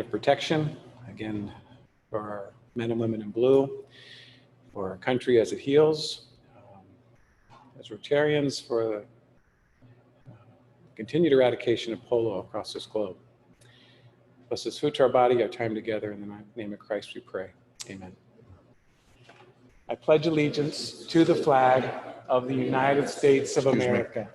of protection, again, for our men and women in blue, for our country as it heals, as Rotarians, for the continued eradication of polio across this globe. Bless this food to our body, our time together. In the name of Christ we pray. Amen. I pledge allegiance to the flag of the United States of America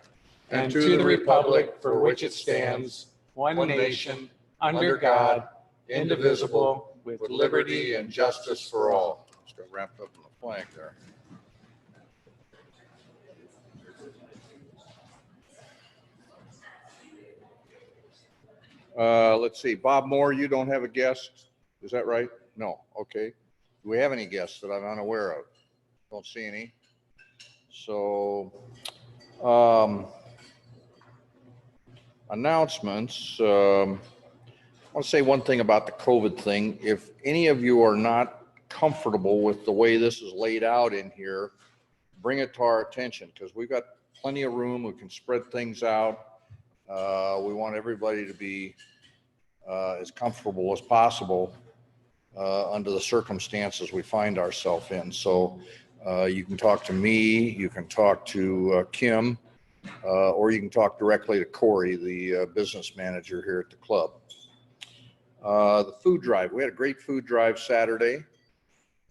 and to the republic for which it stands, one nation, under God, indivisible, with liberty and justice for all. Just got wrapped up in the flag there. Let's see, Bob Moore, you don't have a guest, is that right? No, okay. Do we have any guests that I'm unaware of? Don't see any. So, announcements. I want to say one thing about the COVID thing. If any of you are not comfortable with the way this is laid out in here, bring it to our attention, because we've got plenty of room. We can spread things out. We want everybody to be as comfortable as possible under the circumstances we find ourselves in. So you can talk to me, you can talk to Kim, or you can talk directly to Corey, the business manager here at the club. The food drive, we had a great food drive Saturday.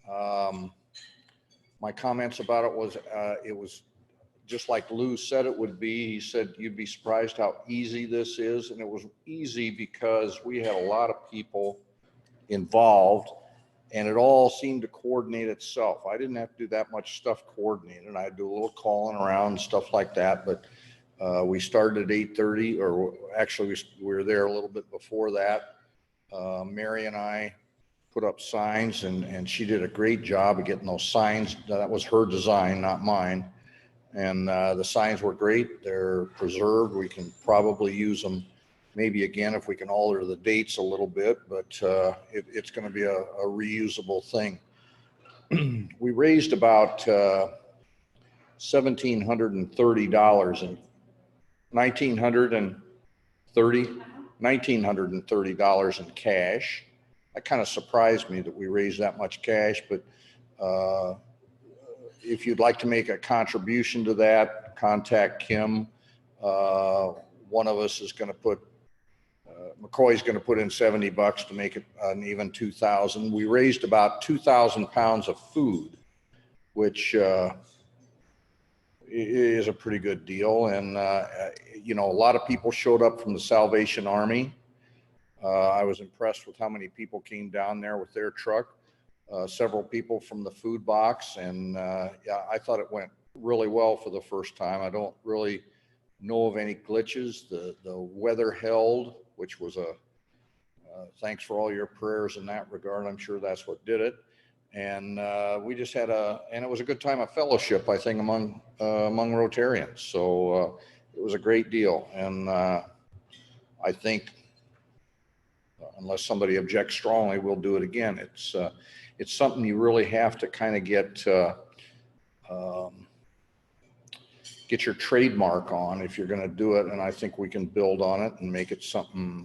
My comments about it was just like Lou said it would be. He said, you'd be surprised how easy this is. And it was easy because we had a lot of people involved and it all seemed to coordinate itself. I didn't have to do that much stuff coordinated. I had to do a little calling around and stuff like that. But we started at 8:30, or actually we were there a little bit before that. Mary and I put up signs and she did a great job of getting those signs. That was her design, not mine. And the signs were great. They're preserved. We can probably use them maybe again if we can alter the dates a little bit, but it's going to be a reusable thing. We raised about $1,730 and $1,930 in cash. That kind of surprised me that we raised that much cash, but if you'd like to make a contribution to that, contact Kim. One of us is going to put, McCoy's going to put in $70 to make it an even 2,000. We raised about 2,000 pounds of food, which is a pretty good deal. And, you know, a lot of people showed up from the Salvation Army. I was impressed with how many people came down there with their truck. Several people from the food box, and yeah, I thought it went really well for the first time. I don't really know of any glitches. The weather held, which was thanks for all your prayers in that regard. I'm sure that's what did it. And we just had and it was a good time of fellowship, I think, among Rotarians. So it was a great deal. And I think, unless somebody objects strongly, we'll do it again. It's something you really have to kind of get your trademark on if you're going to do it. And I think we can build on it and make it something,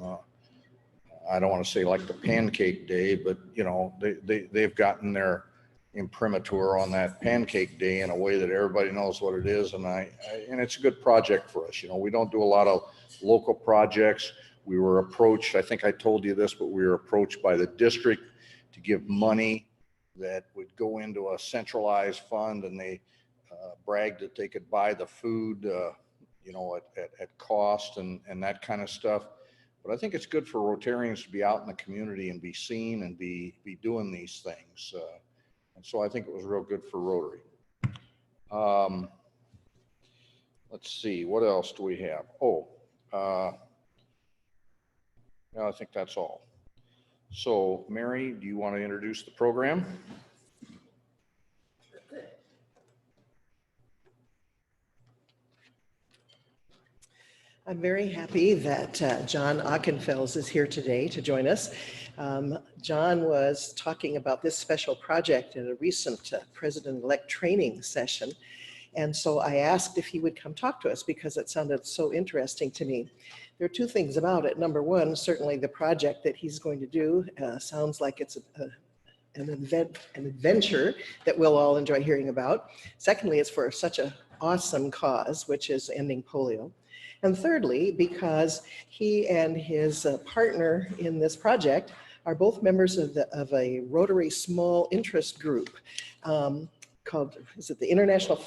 I don't want to say like the Pancake Day, but you know, they've gotten their imprimatur on that Pancake Day in a way that everybody knows what it is. And and it's a good project for us. You know, we don't do a lot of local projects. We were approached, I think I told you this, but we were approached by the district to give money that would go into a centralized fund, and they bragged that they could buy the food, you know, at cost and that kind of stuff. But I think it's good for Rotarians to be out in the community and be seen and be doing these things. And so I think it was real good for Rotary. Let's see, what else do we have? Oh, no, I think that's all. So Mary, do you want to introduce the program? I'm very happy that John Ockenfels is here today to join us. John was talking about this special project in a recent President-elect training session. And so I asked if he would come talk to us because it sounded so interesting to me. There are two things about it. Number one, certainly the project that he's going to do sounds like it's an adventure that we'll all enjoy hearing about. Secondly, it's for such an awesome cause, which is ending polio. And thirdly, because he and his partner in this project are both members of a Rotary small interest group called, is it the International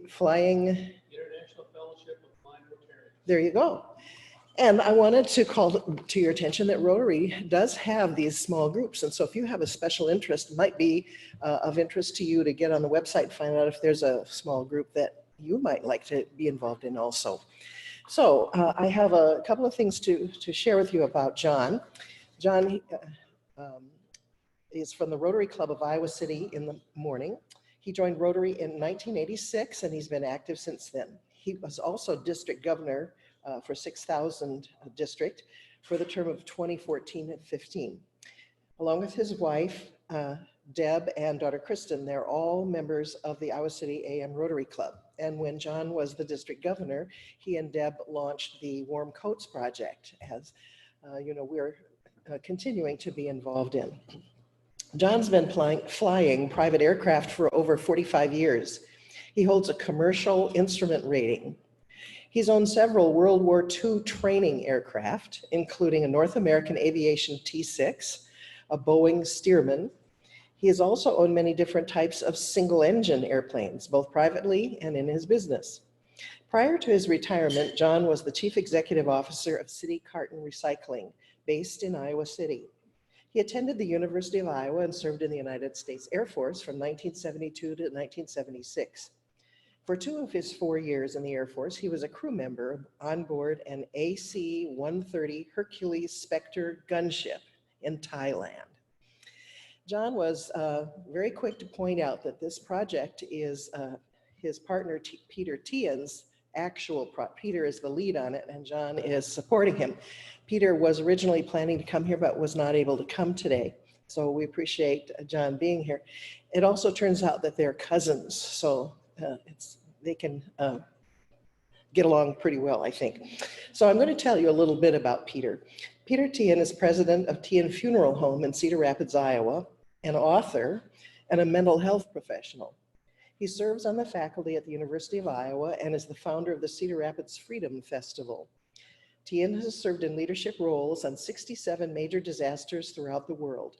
Flying? International Fellowship of Flying Rotarians. There you go. And I wanted to call to your attention that Rotary does have these small groups. And so if you have a special interest, it might be of interest to you to get on the website and find out if there's a small group that you might like to be involved in also. So I have a couple of things to share with you about John. John is from the Rotary Club of Iowa City in the morning. He joined Rotary in 1986 and he's been active since then. He was also district governor for 6,000 district for the term of 2014 and 15. Along with his wife, Deb, and daughter Kristen, they're all members of the Iowa City AM Rotary Club. And when John was the district governor, he and Deb launched the Warm Coats Project, as you know, we're continuing to be involved in. John's been flying private aircraft for over 45 years. He holds a commercial instrument rating. He's owned several World War II training aircraft, including a North American Aviation T-6, a Boeing Stearman. He has also owned many different types of single-engine airplanes, both privately and in his business. Prior to his retirement, John was the Chief Executive Officer of City Carton Recycling, based in Iowa City. He attended the University of Iowa and served in the United States Air Force from 1972 to 1976. For 2 of his 4 years in the Air Force, he was a crew member on board an AC-130 Hercules Spectre gunship in Thailand. John was very quick to point out that this project is his partner Peter Tien's actual project. Peter is the lead on it and John is supporting him. Peter was originally planning to come here but was not able to come today. So we appreciate John being here. It also turns out that they're cousins, so they can get along pretty well, I think. So I'm going to tell you a little bit about Peter. Peter Tien is president of Tien Funeral Home in Cedar Rapids, Iowa, an author and a mental health professional. He serves on the faculty at the University of Iowa and is the founder of the Cedar Rapids Freedom Festival. Tien has served in leadership roles on 67 major disasters throughout the world.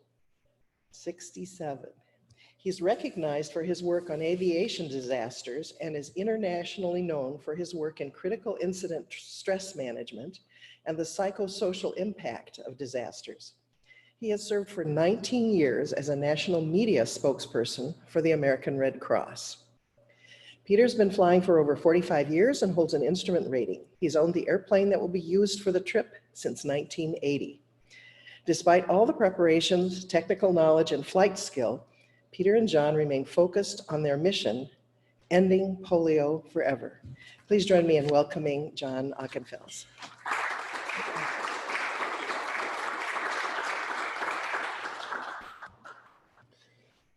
67. He's recognized for his work on aviation disasters and is internationally known for his work in critical incident stress management and the psychosocial impact of disasters. He has served for 19 years as a national media spokesperson for the American Red Cross. Peter's been flying for over 45 years and holds an instrument rating. He's owned the airplane that will be used for the trip since 1980. Despite all the preparations, technical knowledge, and flight skill, Peter and John remain focused on their mission, ending polio forever. Please join me in welcoming John Ockenfels.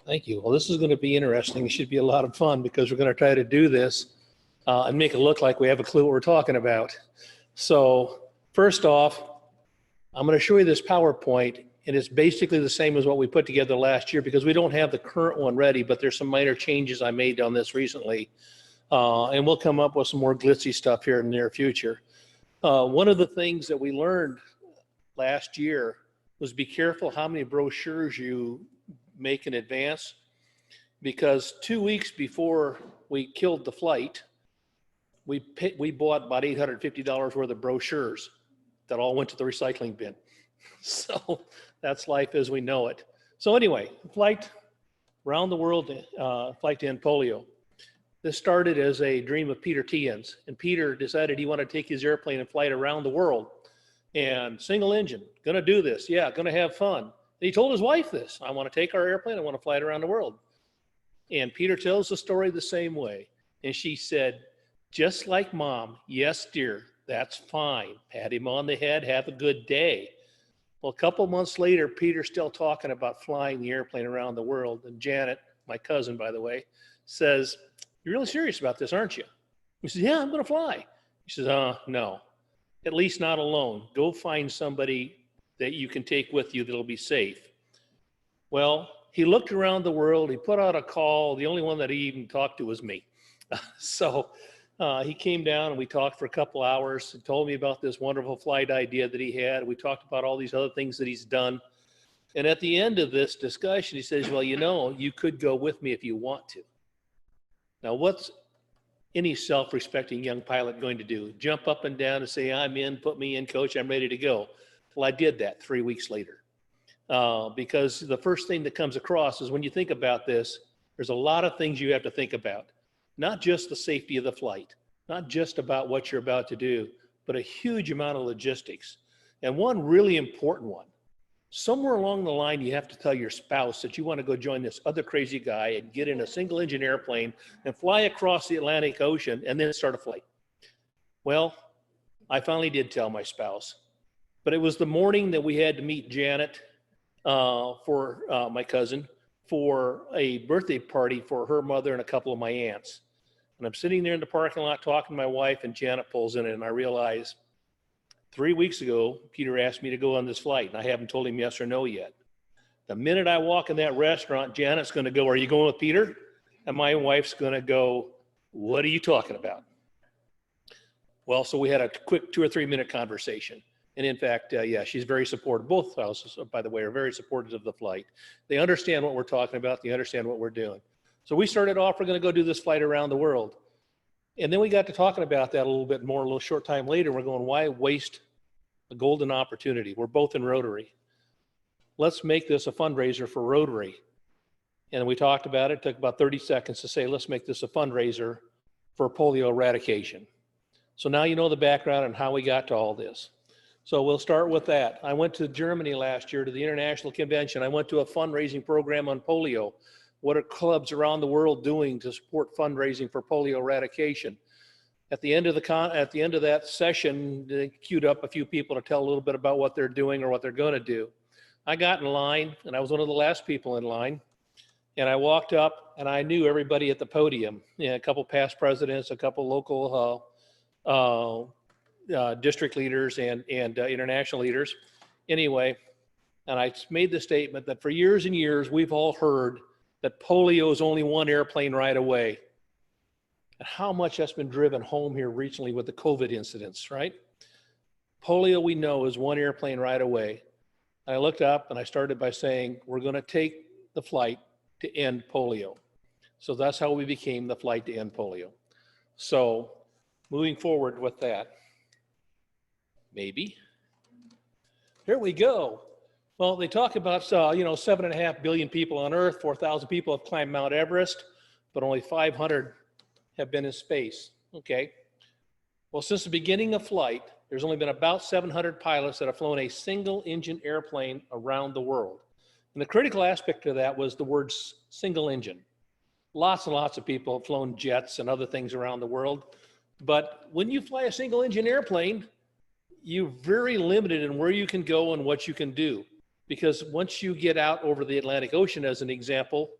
Thank you. Well, this is going to be interesting. It should be a lot of fun because we're going to try to do this and make it look like we have a clue what we're talking about. So first off, I'm going to show you this PowerPoint, and it's basically the same as what we put together last year because we don't have the current one ready, but there's some minor changes I made on this recently. And we'll come up with some more glitzy stuff here in the near future. One of the things that we learned last year was be careful how many brochures you make in advance, because 2 weeks before we killed the flight, we bought about $850 worth of brochures that all went to the recycling bin. So that's life as we know it. So anyway, flight around the world, flight to end polio. This started as a dream of Peter Tien's, and Peter decided he wanted to take his airplane and fly it around the world. And single engine, gonna do this, yeah, gonna have fun. He told his wife this, I want to take our airplane, I want to fly it around the world. And Peter tells the story the same way. And she said, just like Mom, yes, dear, that's fine. Pat him on the head, have a good day. Well, a couple months later, Peter's still talking about flying the airplane around the world. And Janet, my cousin, by the way, says, you're really serious about this, aren't you? He says, yeah, I'm going to fly. He says, no. at least not alone. Go find somebody that you can take with you that'll be safe. Well, he looked around the world, he put out a call. The only one that he even talked to was me. So he came down and we talked for a couple hours and told me about this wonderful flight idea that he had. We talked about all these other things that he's done. And at the end of this discussion, he says, well, you know, you could go with me if you want to. Now, what's any self-respecting young pilot going to do? Jump up and down and say, I'm in, put me in, coach, I'm ready to go. Well, I did that 3 weeks later. Because the first thing that comes across is when you think about this, there's a lot of things you have to think about. Not just the safety of the flight, not just about what you're about to do, but a huge amount of logistics. And one really important one, somewhere along the line, you have to tell your spouse that you want to go join this other crazy guy and get in a single engine airplane and fly across the Atlantic Ocean and then start a flight. Well, I finally did tell my spouse, but it was the morning that we had to meet Janet for my cousin for a birthday party for her mother and a couple of my aunts. And I'm sitting there in the parking lot talking to my wife, and Janet pulls in, and I realize 3 weeks ago, Peter asked me to go on this flight, and I haven't told him yes or no yet. The minute I walk in that restaurant, Janet's going to go, are you going with Peter? And my wife's going to go, what are you talking about? Well, so we had a quick 2 or 3 minute conversation. And in fact, yeah, she's very supportive. Both spouses, by the way, are very supportive of the flight. They understand what we're talking about. They understand what we're doing. So we started off, we're going to go do this flight around the world. And then we got to talking about that a little bit more, a little short time later. We're going, why waste a golden opportunity? We're both in Rotary. Let's make this a fundraiser for Rotary. And we talked about it. It took about 30 seconds to say, let's make this a fundraiser for polio eradication. So now you know the background and how we got to all this. So we'll start with that. I went to Germany last year to the international convention. I went to a fundraising program on polio. What are clubs around the world doing to support fundraising for polio eradication? At the end of that session, they queued up a few people to tell a little bit about what they're doing or what they're going to do. I got in line, and I was one of the last people in line. And I walked up, and I knew everybody at the podium. A couple past presidents, a couple local district leaders and international leaders. Anyway, and I made the statement that for years and years, we've all heard that polio is only one airplane ride away. And how much that's been driven home here recently with the COVID incidents, right? Polio, we know, is one airplane ride away. And I looked up and I started by saying, we're going to take the flight to end polio. So that's how we became the Flight to End Polio. So moving forward with that, maybe. Here we go. Well, they talk about, 7.5 billion people on Earth, 4,000 people have climbed Mount Everest, but only 500 have been in space. Okay. Well, since the beginning of flight, there's only been about 700 pilots that have flown a single engine airplane around the world. And the critical aspect of that was the word single engine. Lots and lots of people have flown jets and other things around the world. But when you fly a single engine airplane, you're very limited in where you can go and what you can do. Because once you get out over the Atlantic Ocean, as an example,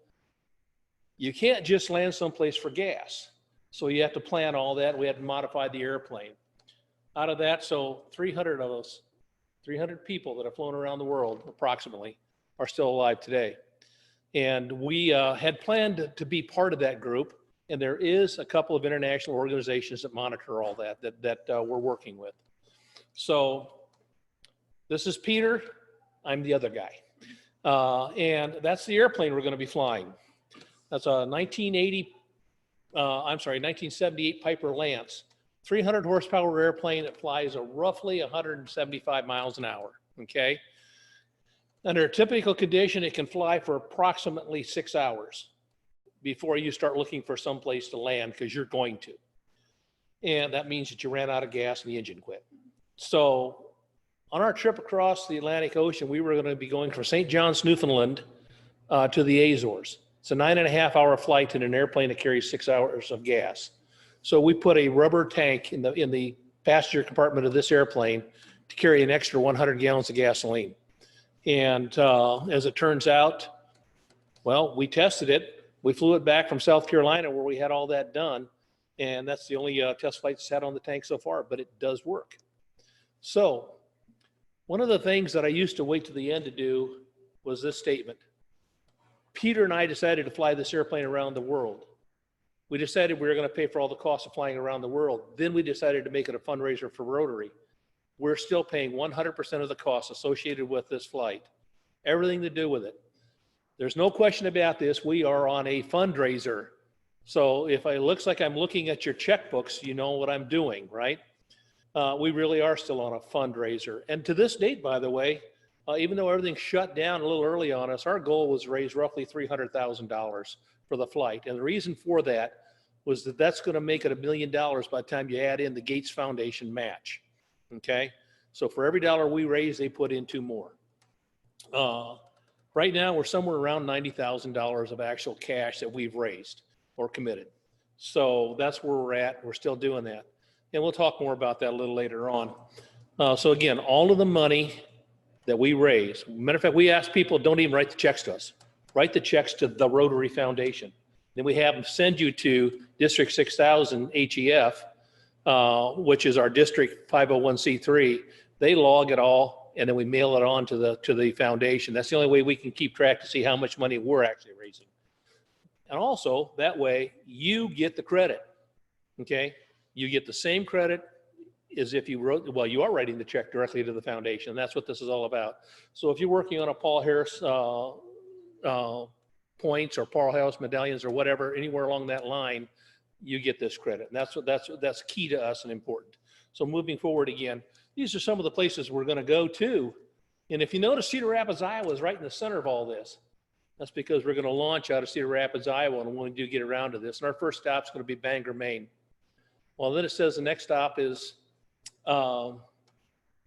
you can't just land someplace for gas. So you have to plan all that. We had to modify the airplane. Out of that, so 300 of us, 300 people that have flown around the world, approximately, are still alive today. And we had planned to be part of that group. And there is a couple of international organizations that monitor all that we're working with. So this is Peter. I'm the other guy. And that's the airplane we're going to be flying. That's a 1978 Piper Lance, 300 horsepower airplane that flies at roughly 175 miles an hour, okay? Under a typical condition, it can fly for approximately 6 hours before you start looking for some place to land, because you're going to. And that means that you ran out of gas and the engine quit. So on our trip across the Atlantic Ocean, we were going to be going from St. John's, Newfoundland to the Azores. It's a 9.5-hour flight in an airplane that carries 6 hours of gas. So we put a rubber tank in the passenger compartment of this airplane to carry an extra 100 gallons of gasoline. And as it turns out, well, we tested it. We flew it back from South Carolina where we had all that done. And that's the only test flight that's had on the tank so far, but it does work. So one of the things that I used to wait to the end to do was this statement. Peter and I decided to fly this airplane around the world. We decided we were going to pay for all the costs of flying around the world. Then we decided to make it a fundraiser for Rotary. We're still paying 100% of the costs associated with this flight. Everything to do with it. There's no question about this. We are on a fundraiser. So if it looks like I'm looking at your checkbooks, you know what I'm doing, right? We really are still on a fundraiser. And to this date, by the way, even though everything shut down a little early on us, our goal was to raise roughly $300,000 for the flight. And the reason for that was that that's going to make it $1 million by the time you add in the Gates Foundation match. Okay? So for every dollar we raise, they put in 2 more. Right now, we're somewhere around $90,000 of actual cash that we've raised or committed. So that's where we're at. We're still doing that. And we'll talk more about that a little later on. So again, all of the money that we raise, matter of fact, we ask people, don't even write the checks to us. Write the checks to the Rotary Foundation. Then we have them send you to District 6000 HEF, which is our district 501c3. They log it all, and then we mail it on to the foundation. That's the only way we can keep track to see how much money we're actually raising. And also, that way, you get the credit, okay? You get the same credit as if you wrote, well, you are writing the check directly to the foundation. That's what this is all about. So if you're working on a Paul Harris points or Paul Harris medallions or whatever, anywhere along that line, you get this credit. And that's key to us and important. So moving forward again, these are some of the places we're going to go to. And if you notice, Cedar Rapids, Iowa is right in the center of all this. That's because we're going to launch out of Cedar Rapids, Iowa, and when we do get around to this. And our first stop is going to be Bangor, Maine. Well, then it says the next stop is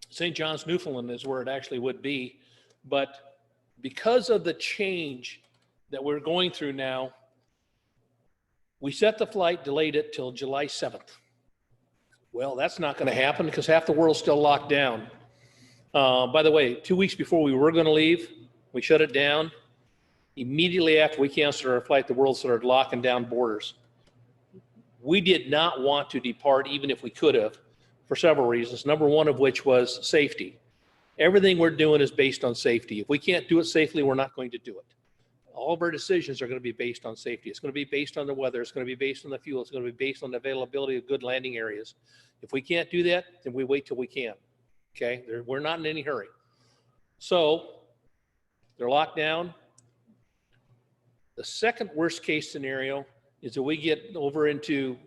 St. John's, Newfoundland is where it actually would be. But because of the change that we're going through now, we set the flight, delayed it till July 7th. Well, that's not going to happen because half the world's still locked down. By the way, 2 weeks before we were going to leave, we shut it down. Immediately after we canceled our flight, the world started locking down borders. We did not want to depart, even if we could have, for several reasons. Number one of which was safety. Everything we're doing is based on safety. If we can't do it safely, we're not going to do it. All of our decisions are going to be based on safety. It's going to be based on the weather. It's going to be based on the fuel. It's going to be based on the availability of good landing areas. If we can't do that, then we wait till we can. Okay? We're not in any hurry. So they're locked down. The second worst case scenario is that we get over into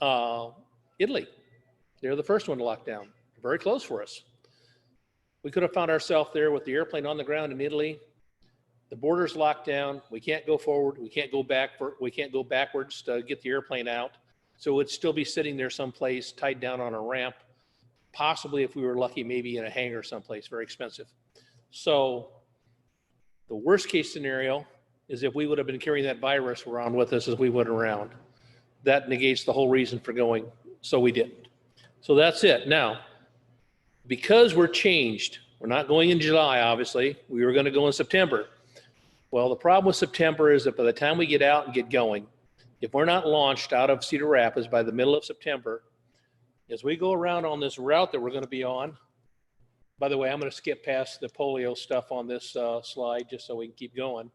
Italy. They're the first one to lock down. Very close for us. We could have found ourselves there with the airplane on the ground in Italy. The border's locked down. We can't go forward. We can't go back. We can't go backwards to get the airplane out. So it would still be sitting there someplace tied down on a ramp. Possibly, if we were lucky, maybe in a hangar someplace. Very expensive. So the worst case scenario is if we would have been carrying that virus around with us as we went around. That negates the whole reason for going. So we didn't. So that's it. Now, because we're changed, we're not going in July, obviously. We were going to go in September. Well, the problem with September is that by the time we get out and get going, if we're not launched out of Cedar Rapids by the middle of September, as we go around on this route that we're going to be on, by the way, I'm going to skip past the polio stuff on this slide just so we can keep going.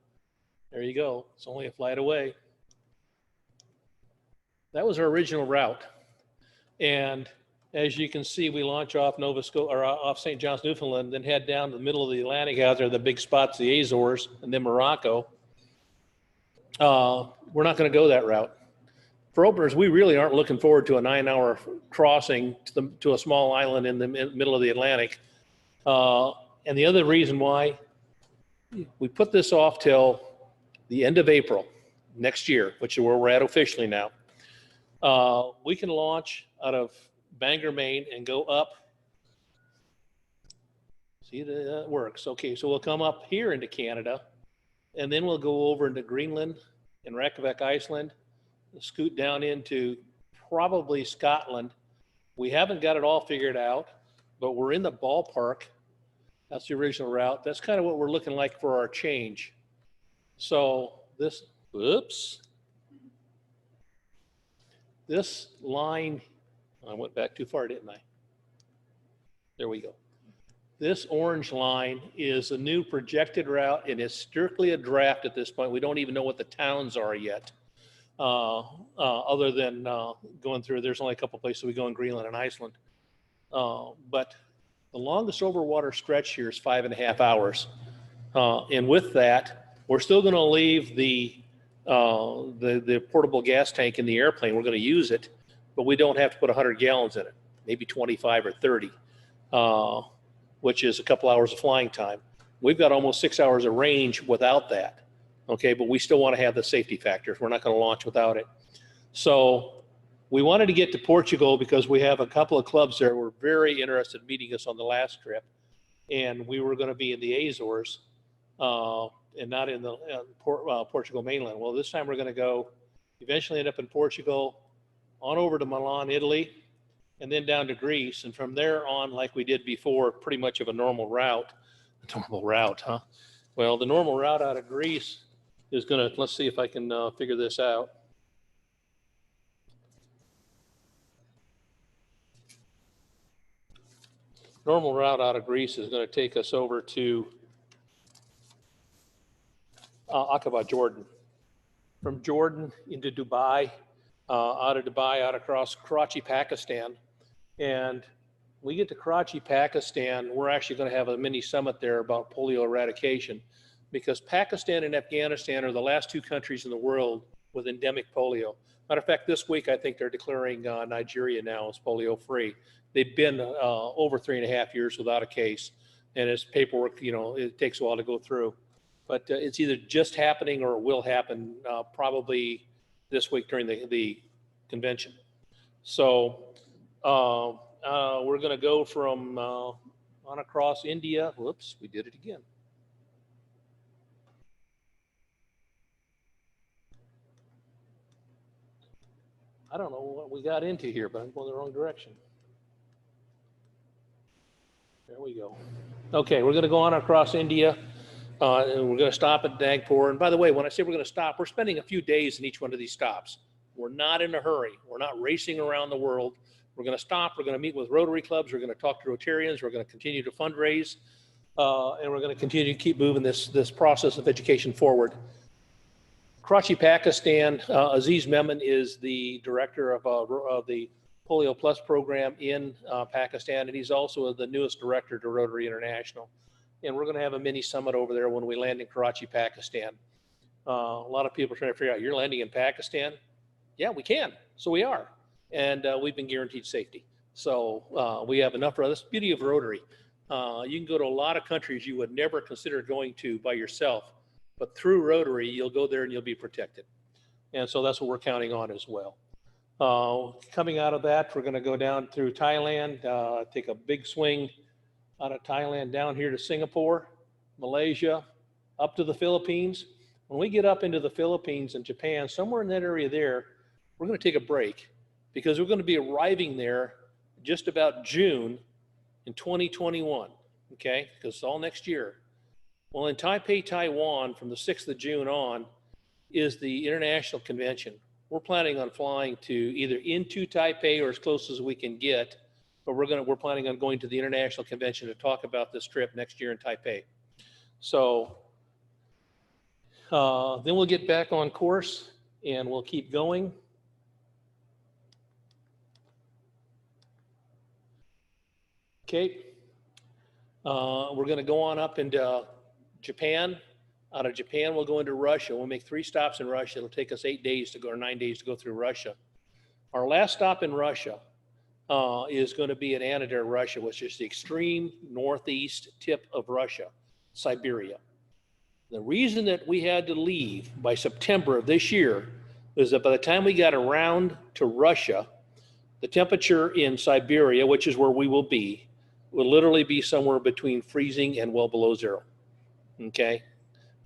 There you go. It's only a flight away. That was our original route. And as you can see, we launch off off St. John's, Newfoundland, then head down to the middle of the Atlantic out there, the big spots, the Azores, and then Morocco. We're not going to go that route. For openers, we really aren't looking forward to a 9-hour crossing to a small island in the middle of the Atlantic. And the other reason why we put this off till the end of April next year, which is where we're at officially now. We can launch out of Bangor, Maine, and go up. See, that works. Okay, so we'll come up here into Canada, and then we'll go over into Greenland and Reykjavik, Iceland, scoot down into probably Scotland. We haven't got it all figured out, but we're in the ballpark. That's the original route. That's kind of what we're looking like for our change. So this, this line, I went back too far, didn't I? There we go. This orange line is a new projected route, and it's strictly a draft at this point. We don't even know what the towns are yet, other than going through. There's only a couple places we go in Greenland and Iceland. But the longest overwater stretch here is 5.5 hours. And with that, we're still going to leave the portable gas tank in the airplane. We're going to use it, but we don't have to put 100 gallons in it, maybe 25 or 30. Which is a couple hours of flying time. We've got almost 6 hours of range without that, okay? But we still want to have the safety factors. We're not going to launch without it. So we wanted to get to Portugal because we have a couple of clubs there who were very interested in meeting us on the last trip. And we were going to be in the Azores and not in the Portugal mainland. Well, this time we're going to go, eventually end up in Portugal, on over to Milan, Italy, and then down to Greece, and from there on, like we did before, pretty much of a normal route. Normal route, huh? Well, the normal route out of Greece is gonna, let's see if I can figure this out. Normal route out of Greece is gonna take us over to Aqaba, Jordan. From Jordan into Dubai, out of Dubai, out across Karachi, Pakistan. And we get to Karachi, Pakistan, we're actually going to have a mini summit there about polio eradication, because Pakistan and Afghanistan are the last two countries in the world with endemic polio. Matter of fact, this week I think they're declaring Nigeria now as polio free. They've been over 3.5 years without a case, and it's paperwork, it takes a while to go through. But it's either just happening or it will happen probably this week during the convention. So we're going to go from on across India. Whoops, we did it again. I don't know what we got into here, but I'm going the wrong direction. There we go. Okay, we're going to go on across India. And we're going to stop at Nagpur. And by the way, when I say we're going to stop, we're spending a few days in each one of these stops. We're not in a hurry. We're not racing around the world. We're going to stop. We're going to meet with Rotary clubs. We're going to talk to Rotarians. We're going to continue to fundraise. And we're going to continue to keep moving this process of education forward. Karachi, Pakistan, Aziz Memon is the director of the Polio Plus program in Pakistan, and he's also the newest director to Rotary International. And we're going to have a mini summit over there when we land in Karachi, Pakistan. A lot of people are trying to figure out, you're landing in Pakistan? Yeah, we can. So we are. And we've been guaranteed safety. So we have enough. That's the beauty of Rotary. You can go to a lot of countries you would never consider going to by yourself. But through Rotary, you'll go there and you'll be protected. And so that's what we're counting on as well. Coming out of that, we're going to go down through Thailand, take a big swing out of Thailand down here to Singapore, Malaysia, up to the Philippines. When we get up into the Philippines and Japan, somewhere in that area there, we're going to take a break because we're going to be arriving there just about June in 2021, okay? Because it's all next year. Well, in Taipei, Taiwan, from the 6th of June on, is the International Convention. We're planning on flying to either into Taipei or as close as we can get, but we're planning on going to the International Convention to talk about this trip next year in Taipei. So then we'll get back on course and we'll keep going. Okay, we're going to go on up into Japan. Out of Japan, we'll go into Russia. We'll make 3 stops in Russia. It'll take us 8 days to go, or 9 days to go through Russia. Our last stop in Russia is going to be in Anadyr, Russia, which is the extreme northeast tip of Russia, Siberia. The reason that we had to leave by September of this year is that by the time we got around to Russia, the temperature in Siberia, which is where we will literally be somewhere between freezing and well below zero. Okay.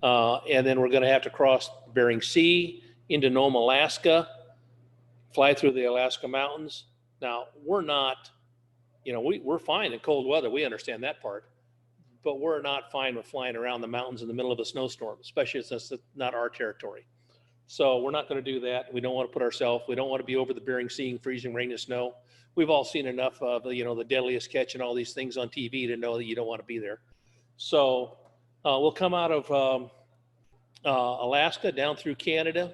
And then we're going to have to cross Bering Sea into Nome, Alaska, fly through the Alaska mountains. Now, we're not, we're fine in cold weather. We understand that part. But we're not fine with flying around the mountains in the middle of a snowstorm, especially since it's not our territory. So we're not going to do that. We don't want to put ourselves, we don't want to be over the Bering Sea in freezing rain and snow. We've all seen enough of, the deadliest catch and all these things on TV to know that you don't want to be there. So we'll come out of Alaska down through Canada,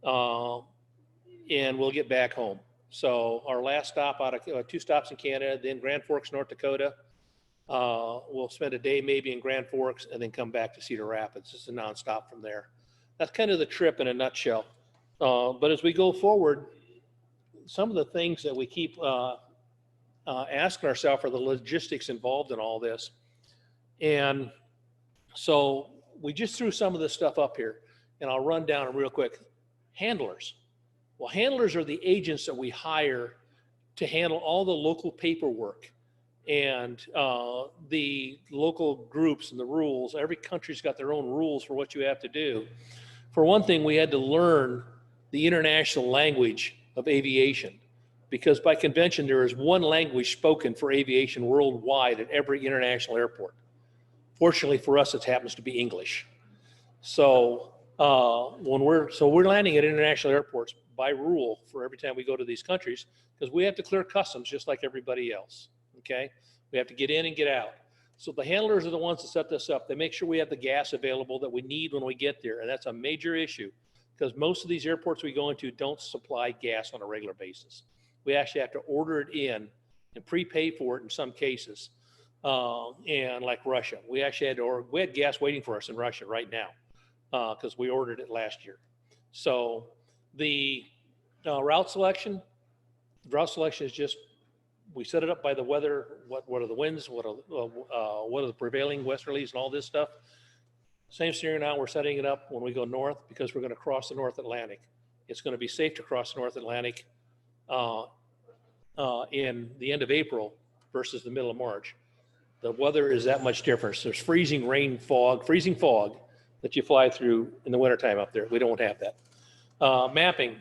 and we'll get back home. So our last stop out of 2 stops in Canada, then Grand Forks, North Dakota. We'll spend a day maybe in Grand Forks and then come back to Cedar Rapids. It's a nonstop from there. That's kind of the trip in a nutshell. But as we go forward, some of the things that we keep asking ourselves are the logistics involved in all this. And so we just threw some of this stuff up here, and I'll run down it real quick. Handlers. Well, handlers are the agents that we hire to handle all the local paperwork and the local groups and the rules. Every country's got their own rules for what you have to do. For one thing, we had to learn the international language of aviation, because by convention, there is one language spoken for aviation worldwide at every international airport. Fortunately for us, it happens to be English. So we're landing at international airports by rule for every time we go to these countries, because we have to clear customs just like everybody else. Okay, we have to get in and get out. So the handlers are the ones that set this up. They make sure we have the gas available that we need when we get there, and that's a major issue, because most of these airports we go into don't supply gas on a regular basis. We actually have to order it in and prepay for it in some cases. And like Russia, we actually we had gas waiting for us in Russia right now because we ordered it last year. So the route selection is just, we set it up by the weather. What are the winds? What are the prevailing westerlies and all this stuff? Same scenario now. We're setting it up when we go north, because we're going to cross the North Atlantic. It's going to be safe to cross the North Atlantic in the end of April versus the middle of March. The weather is that much different. There's freezing fog that you fly through in the wintertime up there. We don't have that. Mapping,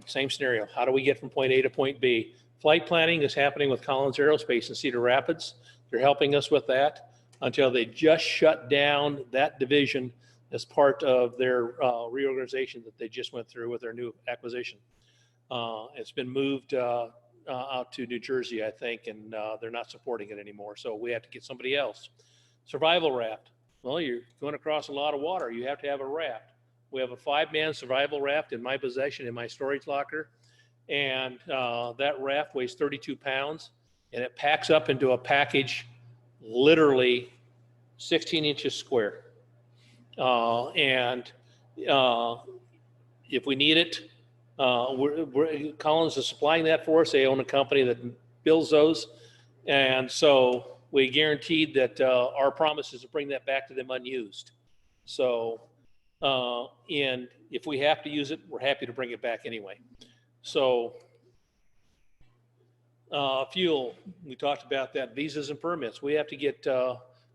same scenario. How do we get from point A to point B? Flight planning is happening with Collins Aerospace in Cedar Rapids. They're helping us with that until they just shut down that division as part of their reorganization that they just went through with their new acquisition. It's been moved out to New Jersey, I think, and they're not supporting it anymore. So we have to get somebody else. Survival raft. Well, you're going across a lot of water. You have to have a raft. We have a 5-man survival raft in my possession in my storage locker. And that raft weighs 32 pounds, and it packs up into a package literally 16 inches square. And if we need it, Collins is supplying that for us. They own a company that builds those. And so we guaranteed that our promise is to bring that back to them unused. So, and if we have to use it, we're happy to bring it back anyway. So fuel, we talked about that. Visas and permits. We have to get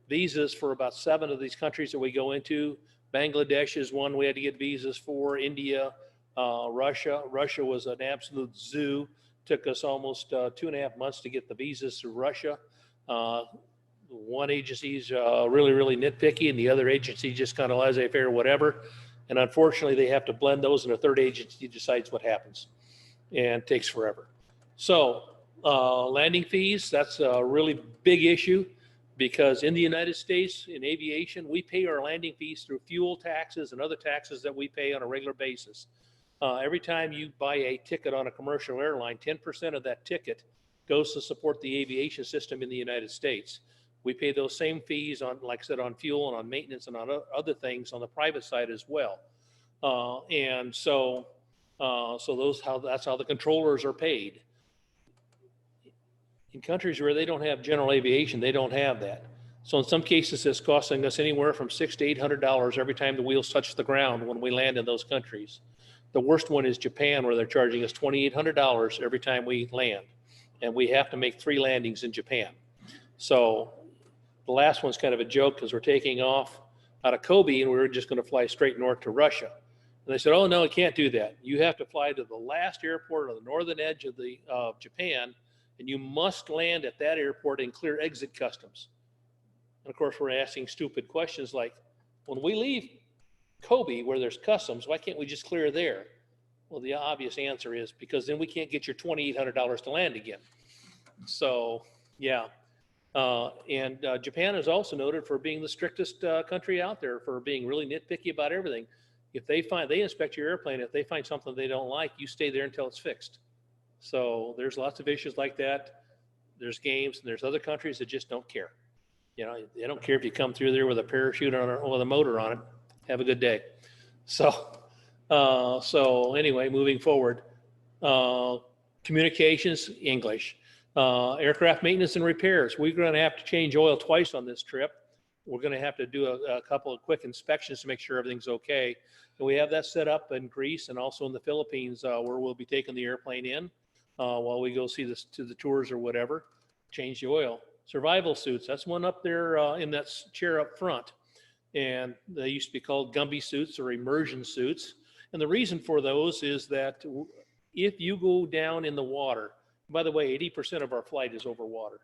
visas for about 7 of these countries that we go into. Bangladesh is one we had to get visas for. India, Russia. Russia was an absolute zoo. Took us almost 2.5 months to get the visas to Russia. One agency's really, really nitpicky, and the other agency just kind of laissez-faire, whatever. And unfortunately, they have to blend those, and a third agency decides what happens. And it takes forever. So landing fees, that's a really big issue, because in the United States, in aviation, we pay our landing fees through fuel taxes and other taxes that we pay on a regular basis. Every time you buy a ticket on a commercial airline, 10% of that ticket goes to support the aviation system in the United States. We pay those same fees on, like I said, on fuel and on maintenance and on other things on the private side as well. And so that's how the controllers are paid. In countries where they don't have general aviation, they don't have that. So in some cases, it's costing us anywhere from $600 to $800 every time the wheels touch the ground when we land in those countries. The worst one is Japan, where they're charging us $2,800 every time we land. And we have to make 3 landings in Japan. So the last one's kind of a joke, because we're taking off out of Kobe and we were just going to fly straight north to Russia. And they said, oh, no, you can't do that. You have to fly to the last airport on the northern edge of Japan, and you must land at that airport and clear exit customs. And of course, we're asking stupid questions like, when we leave Kobe, where there's customs, why can't we just clear there? Well, the obvious answer is because then we can't get your $2,800 to land again. So, yeah. And Japan is also noted for being the strictest country out there, for being really nitpicky about everything. If they inspect your airplane, if they find something they don't like, you stay there until it's fixed. So there's lots of issues like that. There's games, and there's other countries that just don't care. You know, they don't care if you come through there with a parachute on it or with a motor on it. Have a good day. So anyway, moving forward, communications, English. Aircraft maintenance and repairs. We're going to have to change oil twice on this trip. We're going to have to do a couple of quick inspections to make sure everything's okay. And we have that set up in Greece and also in the Philippines, where we'll be taking the airplane in while we go see this to the tours or whatever. Change the oil. Survival suits. That's one up there in that chair up front. And they used to be called Gumby suits or immersion suits. And the reason for those is that if you go down in the water, by the way, 80% of our flight is over water.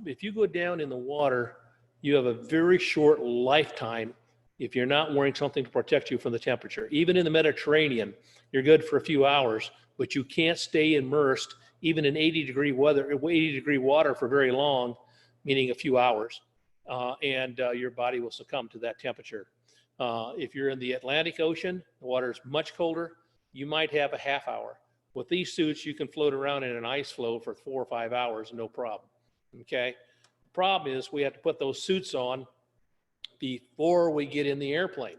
If you go down in the water, you have a very short lifetime if you're not wearing something to protect you from the temperature. Even in the Mediterranean, you're good for a few hours, but you can't stay immersed even in 80-degree water for very long, meaning a few hours, and your body will succumb to that temperature. If you're in the Atlantic Ocean, the water is much colder. You might have a half hour. With these suits, you can float around in an ice floe for 4 or 5 hours, no problem. Okay. The problem is we have to put those suits on before we get in the airplane,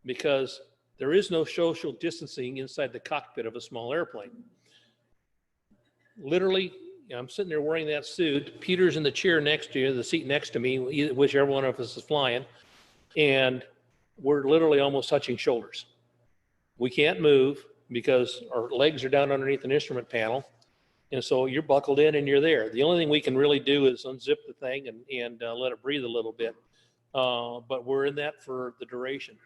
because there is no social distancing inside the cockpit of a small airplane. Literally, I'm sitting there wearing that suit. Peter's in the chair next to you, the seat next to me, whichever one of us is flying, and we're literally almost touching shoulders. We can't move because our legs are down underneath an instrument panel. And so you're buckled in and you're there. The only thing we can really do is unzip the thing and let it breathe a little bit. But we're in that for the duration.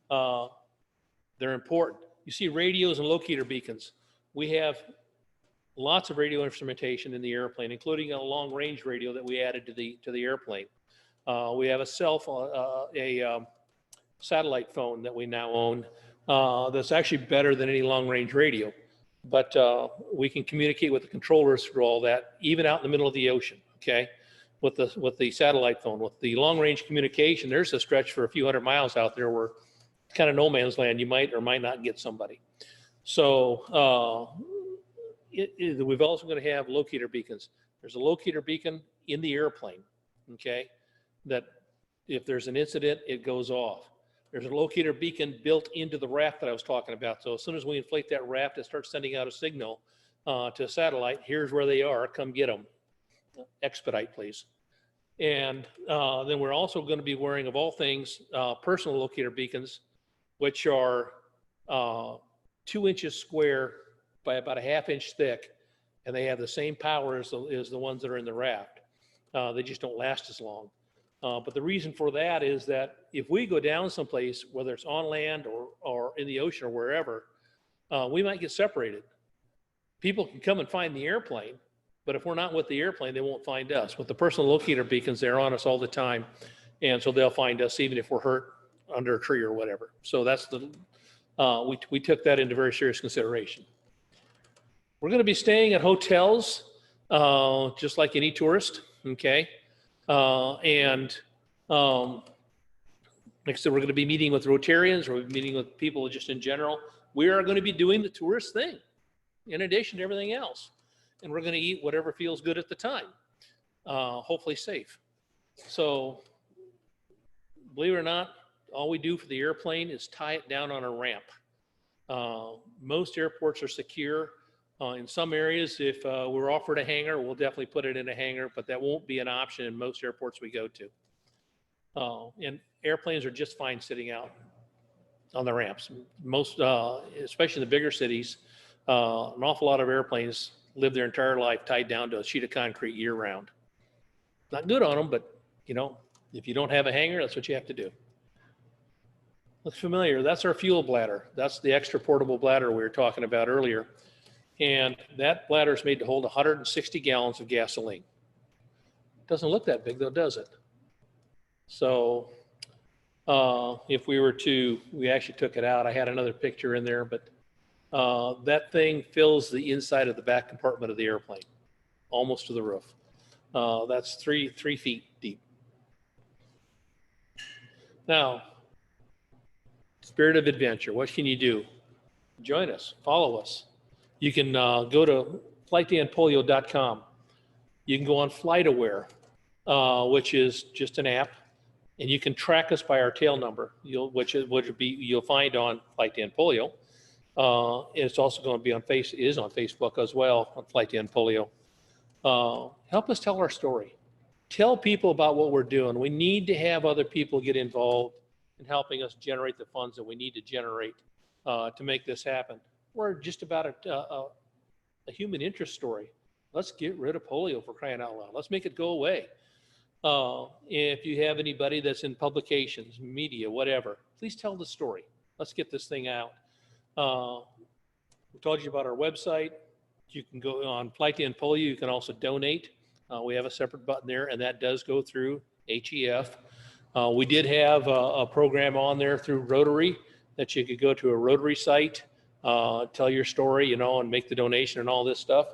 They're important. You see radios and locator beacons. We have lots of radio instrumentation in the airplane, including a long range radio that we added to the airplane. We have a satellite phone that we now own that's actually better than any long range radio. But we can communicate with the controllers through all that, even out in the middle of the ocean, okay, with the satellite phone. With the long-range communication, there's a stretch for a few hundred miles out there where kind of no man's land, you might or might not get somebody. So we've also going to have locator beacons. There's a locator beacon in the airplane, okay, that if there's an incident, it goes off. There's a locator beacon built into the raft that I was talking about. So as soon as we inflate that raft, it starts sending out a signal to a satellite. Here's where they are. Come get them. Expedite, please. And then we're also going to be wearing, of all things, personal locator beacons, which are 2 inches square by about a ½ inch thick. And they have the same power as the ones that are in the raft. They just don't last as long. But the reason for that is that if we go down someplace, whether it's on land or in the ocean or wherever, we might get separated. People can come and find the airplane, but if we're not with the airplane, they won't find us. With the personal locator beacons, they're on us all the time. And so they'll find us even if we're hurt under a tree or whatever. So that's we took that into very serious consideration. We're going to be staying at hotels, just like any tourist, okay? Like I said, we're going to be meeting with Rotarians, or we're meeting with people just in general. We are going to be doing the tourist thing in addition to everything else. And we're going to eat whatever feels good at the time, hopefully safe. So believe it or not, all we do for the airplane is tie it down on a ramp. Most airports are secure. In some areas, if we're offered a hangar, we'll definitely put it in a hangar, but that won't be an option in most airports we go to. And airplanes are just fine sitting out on the ramps. Most, especially in the bigger cities, an awful lot of airplanes live their entire life tied down to a sheet of concrete year round. Not good on them, but you know, if you don't have a hangar, that's what you have to do. Looks familiar. That's our fuel bladder. That's the extra portable bladder we were talking about earlier. And that bladder is made to hold 160 gallons of gasoline. Doesn't look that big though, does it? So If we were to, we actually took it out. I had another picture in there, but that thing fills the inside of the back compartment of the airplane, almost to the roof. That's three feet deep. Now, spirit of adventure, what can you do? Join us, follow us. You can go to flightandpolio.com. You can go on FlightAware, which is just an app, and you can track us by our tail number, you'll find on Flight to End Polio. It's also going to be on Facebook as well on Flight to End Polio. Help us tell our story. Tell people about what we're doing. We need to have other people get involved in helping us generate the funds that we need to generate to make this happen. We're just about a human interest story. Let's get rid of polio, for crying out loud. Let's make it go away. If you have anybody that's in publications, media, whatever, please tell the story. Let's get this thing out. We told you about our website. You can go on Flight to End Polio. You can also donate. We have a separate button there, and that does go through HEF. We did have a program on there through Rotary that you could go to a Rotary site, tell your story, and make the donation and all this stuff.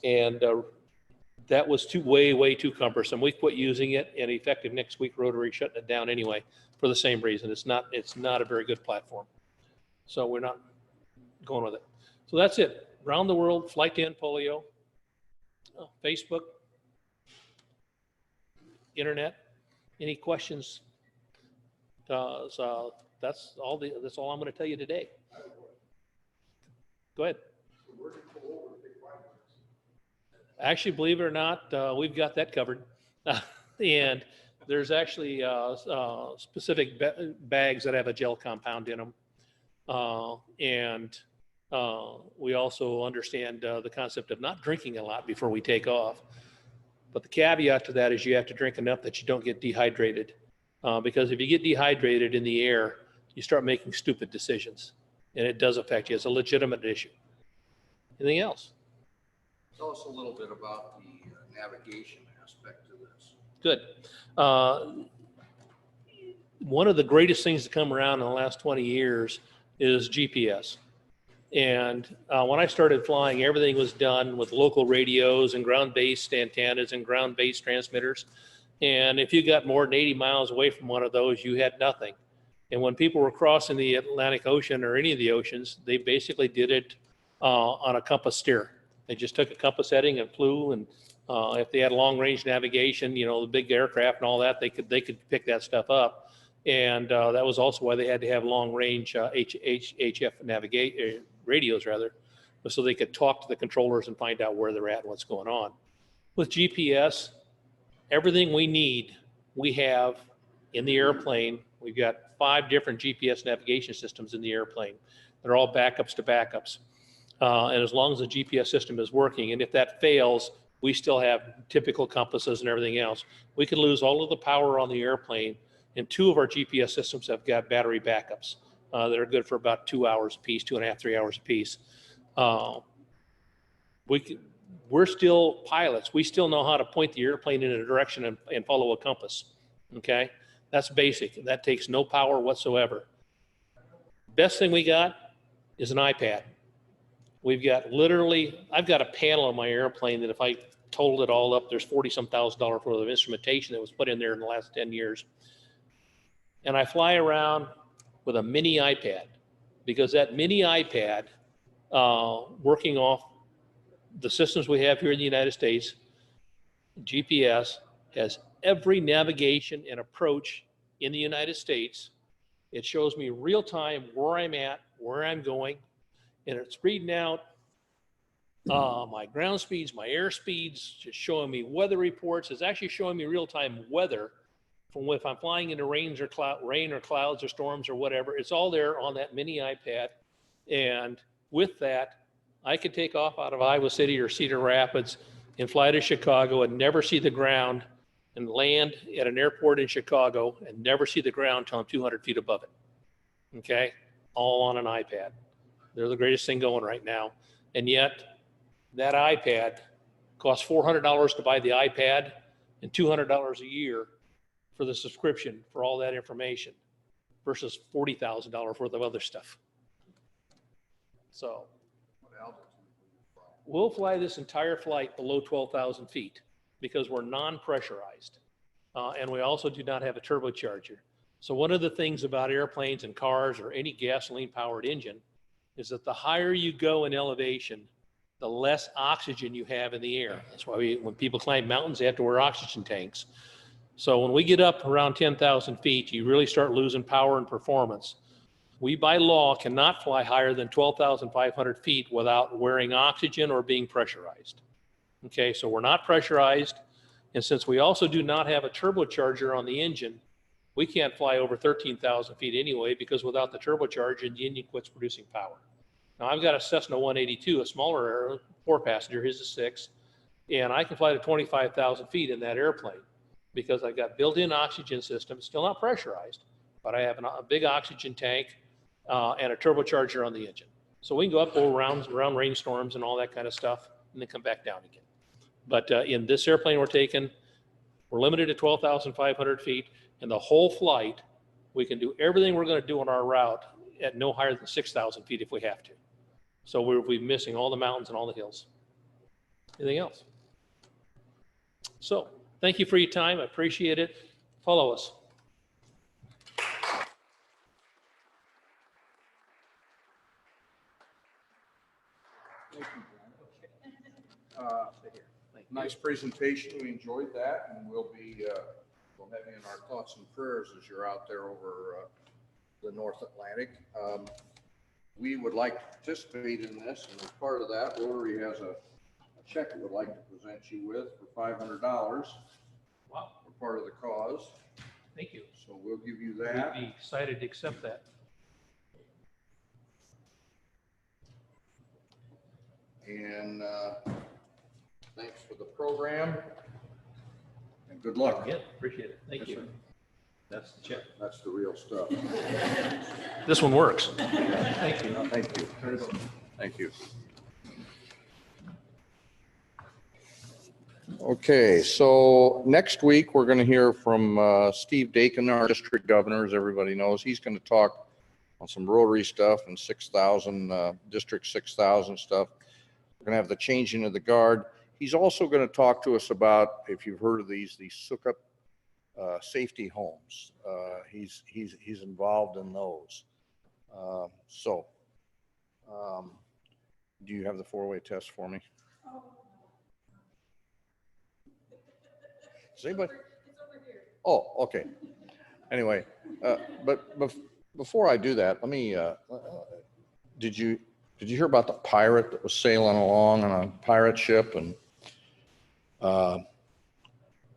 And that was way too cumbersome. We quit using it, and effective next week, Rotary shutting it down anyway for the same reason. It's not a very good platform. So we're not going with it. So that's it. Around the world, Flight to End Polio, Facebook, internet. Any questions? So that's all I'm going to tell you today. Go ahead. Actually, believe it or not, we've got that covered. And there's actually specific bags that have a gel compound in them. And we also understand the concept of not drinking a lot before we take off. But the caveat to that is you have to drink enough that you don't get dehydrated. Because if you get dehydrated in the air, you start making stupid decisions. And it does affect you. It's a legitimate issue. Anything else? Tell us a little bit about the navigation aspect of this. Good. One of the greatest things to come around in the last 20 years is GPS. And when I started flying, everything was done with local radios and ground-based antennas and ground-based transmitters. And if you got more than 80 miles away from one of those, you had nothing. And when people were crossing the Atlantic Ocean or any of the oceans, they basically did it on a compass steer. They just took a compass heading and flew. And if they had long-range navigation, the big aircraft and all that, they could pick that stuff up. And that was also why they had to have long-range HF radios, so they could talk to the controllers and find out where they're at and what's going on. With GPS, everything we need, we have in the airplane. We've got 5 different GPS navigation systems in the airplane. They're all backups to backups. And as long as the GPS system is working, and if that fails, we still have typical compasses and everything else. We could lose all of the power on the airplane, and 2 of our GPS systems have got battery backups that are good for about 2 hours a piece, 2.5, 3 hours a piece. We're still pilots. We still know how to point the airplane in a direction and follow a compass. Okay, that's basic. That takes no power whatsoever. Best thing we got is an iPad. We've got I've got a panel on my airplane that if I totaled it all up, there's $40-some thousand worth of instrumentation that was put in there in the last 10 years. And I fly around with a mini iPad, because that mini iPad, working off the systems we have here in the United States, GPS, has every navigation and approach in the United States. It shows me real time where I'm at, where I'm going, and it's reading out my ground speeds, my air speeds, just showing me weather reports. It's actually showing me real time weather from if I'm flying into rain or clouds or storms or whatever. It's all there on that mini iPad. And with that, I could take off out of Iowa City or Cedar Rapids and fly to Chicago and never see the ground, and land at an airport in Chicago and never see the ground until I'm 200 feet above it. Okay, all on an iPad. They're the greatest thing going right now. And yet that iPad costs $400 to buy the iPad and $200 a year for the subscription for all that information. versus $40,000 worth of other stuff. So we'll fly this entire flight below 12,000 feet because we're non-pressurized. And we also do not have a turbocharger. So one of the things about airplanes and cars or any gasoline-powered engine is that the higher you go in elevation, the less oxygen you have in the air. That's why when people climb mountains, they have to wear oxygen tanks. So when we get up around 10,000 feet, you really start losing power and performance. We, by law, cannot fly higher than 12,500 feet without wearing oxygen or being pressurized. Okay, so we're not pressurized. And since we also do not have a turbocharger on the engine, we can't fly over 13,000 feet anyway, because without the turbocharger, the engine quits producing power. Now, I've got a Cessna 182, a smaller air, 4-passenger, his is 6, and I can fly to 25,000 feet in that airplane because I've got built-in oxygen system, still not pressurized, but I have a big oxygen tank and a turbocharger on the engine. So we can go up, go around rainstorms and all that kind of stuff, and then come back down again. But in this airplane we're taking, we're limited to 12,500 feet, and the whole flight, we can do everything we're going to do on our route at no higher than 6,000 feet if we have to. So we'll be missing all the mountains and all the hills. Anything else? So thank you for your time. I appreciate it. Follow us. Nice presentation. We enjoyed that, and we'll have you in our thoughts and prayers as you're out there over the North Atlantic. We would like to participate in this, and as part of that, Rotary has a check it would like to present you with for $500. Wow. For part of the cause. Thank you. So we'll give you that. We'd be excited to accept that. And thanks for the program. And good luck. Yeah, appreciate it. Thank Yes, you. sir. That's the check. That's the real stuff. This one works. Thank you. Thank you. Thank you. Okay, so next week, we're going to hear from Steve Dakin, our district governor, as everybody knows. He's going to talk on some Rotary stuff and 6,000, District 6,000 stuff. We're going to have the changing of the guard. He's also going to talk to us about, if you've heard of these Sukup safety homes. He's involved in those. Do you have the 4-way test for me? Does anybody? Oh, okay. Anyway, but before I do that, let me. Did you hear about the pirate that was sailing along on a pirate ship, and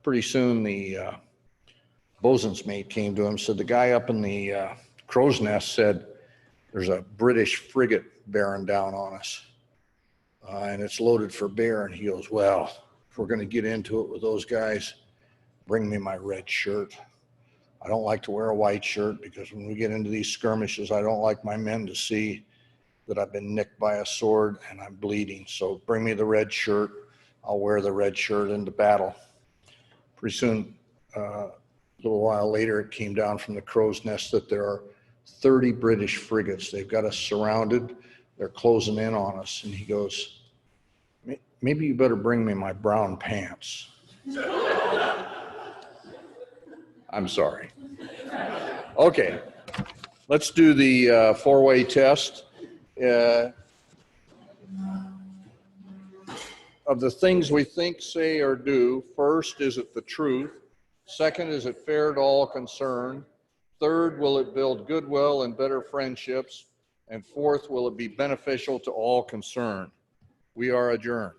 pretty soon the bosun's mate came to him, said the guy up in the crow's nest said there's a British frigate bearing down on us, and it's loaded for bear. And he goes, well, if we're going to get into it with those guys, bring me my red shirt. I don't like to wear a white shirt because when we get into these skirmishes, I don't like my men to see that I've been nicked by a sword and I'm bleeding. So bring me the red shirt. I'll wear the red shirt into battle. Pretty soon, a little while later, it came down from the crow's nest that there are 30 British frigates. They've got us surrounded. They're closing in on us. And he goes, maybe you better bring me my brown pants. I'm sorry. Okay, let's do the 4-way test. Of the things we think, say, or do, first, is it the truth? Second, is it fair to all concerned? Third, will it build goodwill and better friendships? And fourth, will it be beneficial to all concerned? We are adjourned.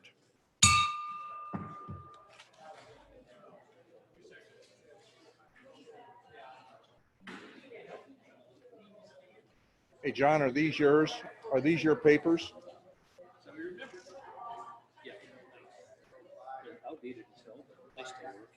Hey, John, are these yours? Are these your papers? Yeah. Outdated, so they still work.